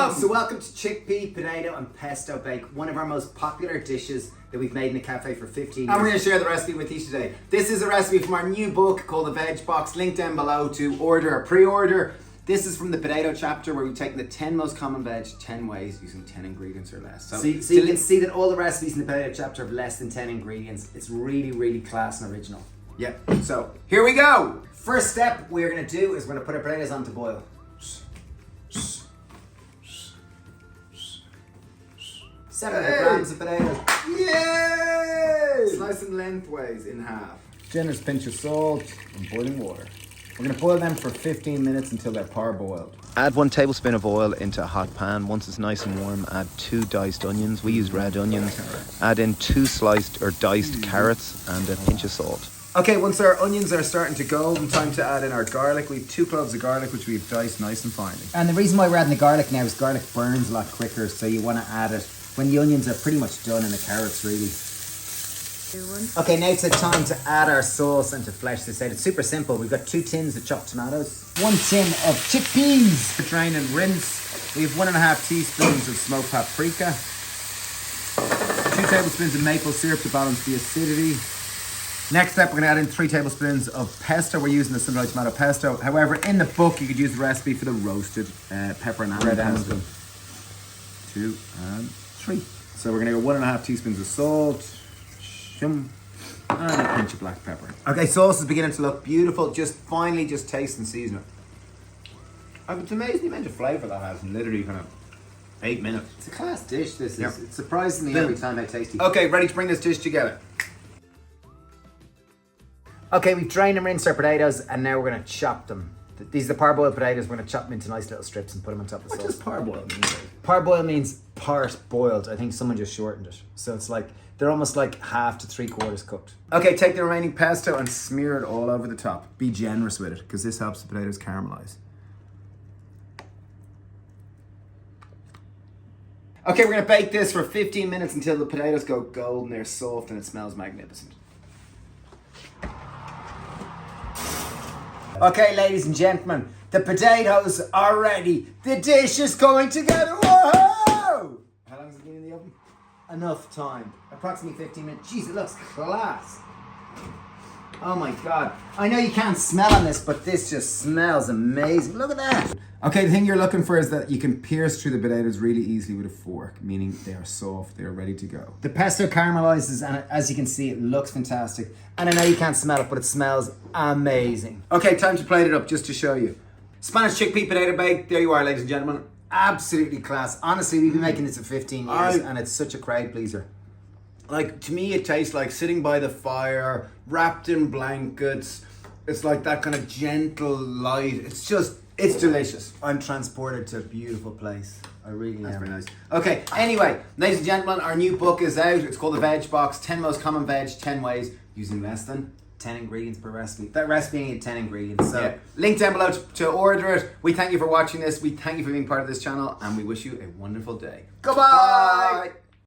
welcome! So welcome to Chickpea, Potato and Pesto Bake, one of our most popular dishes that we've made in the cafe for 15 years. And we're going to share the recipe with you today. This is a recipe from our new book called the Veg Box, linked down below to order or pre-order. This is from the potato chapter where we've taken the 10 most common veg 10 ways using 10 ingredients or less. So you can see that all the recipes in the potato chapter have less than 10 ingredients. It's really, really class and original. Yep. So here we go. First step we're going to do is we're going to put our potatoes on to boil. 700 grams of potatoes. Yay! Slice them lengthways in half. Generous pinch of salt and boiling water. We're going to boil them for 15 minutes until they're parboiled. Add 1 tablespoon of oil into a hot pan. Once it's nice and warm, add 2 diced onions. We use red onions. Add in 2 sliced or diced carrots and a pinch of salt. Okay, once our onions are starting to golden, time to add in our garlic. We have 2 cloves of garlic, which we've diced nice and finely. And the reason why we're adding the garlic now is garlic burns a lot quicker, so you want to add it when the onions are pretty much done and the carrots really. Okay, now it's the time to add our sauce and to flesh this out. It's super simple. We've got 2 tins of chopped tomatoes, 1 tin of chickpeas. Drain and rinse. We have 1.5 teaspoons of smoked paprika, 2 tablespoons of maple syrup to balance the acidity. Next step, we're going to add in 3 tablespoons of pesto. We're using the sun-dried tomato pesto. However, in the book, you could use the recipe for the roasted pepper and onion pesto. 2 and 3. So we're going to go 1.5 teaspoons of salt, and a pinch of black pepper. Okay, sauce is beginning to look beautiful. Just finally, just taste and season it. It's amazing the amount of flavour that has in literally kind of 8 minutes. It's a class dish, this is. Yep. It's surprisingly every time how tasty. Okay, ready to bring this dish together. Okay, we've drained and rinsed our potatoes and now we're going to chop them. These are the parboiled potatoes. We're going to chop them into nice little strips and put them on top of the sauce. What does parboil mean? Parboil means part boiled. I think someone just shortened it. So it's like, they're almost like half to 3/4 cooked. Okay, take the remaining pesto and smear it all over the top. Be generous with it, because this helps the potatoes caramelize. Okay, we're gonna bake this for 15 minutes until the potatoes go golden, they're soft, and it smells magnificent. Okay, ladies and gentlemen, the potatoes are ready. The dish is going together. Whoa! How long has it been in the oven? Enough time. Approximately 15 minutes. Jeez, it looks class. Oh my God. I know you can't smell on this, but this just smells amazing. Look at that. Okay, the thing you're looking for is that you can pierce through the potatoes really easily with a fork, meaning they are soft, they are ready to go. The pesto caramelizes, and as you can see, it looks fantastic. And I know you can't smell it, but it smells amazing. Okay, time to plate it up just to show you. Spanish chickpea potato bake. There you are, ladies and gentlemen. Absolutely class. Honestly, we've been making this for 15 years, and it's such a crowd pleaser. Like, to me, it tastes like sitting by the fire, wrapped in blankets. It's like that kind of gentle light. It's delicious. I'm transported to a beautiful place. I really That's am. very nice. Okay, anyway, ladies and gentlemen, our new book is out. It's called the Veg Box, 10 most common veg, 10 ways, using less than 10 ingredients per recipe. That recipe needed 10 ingredients. So, yeah. Link down below to order it. We thank you for watching this. We thank you for being part of this channel, and we wish you a wonderful day. goodbye. Bye.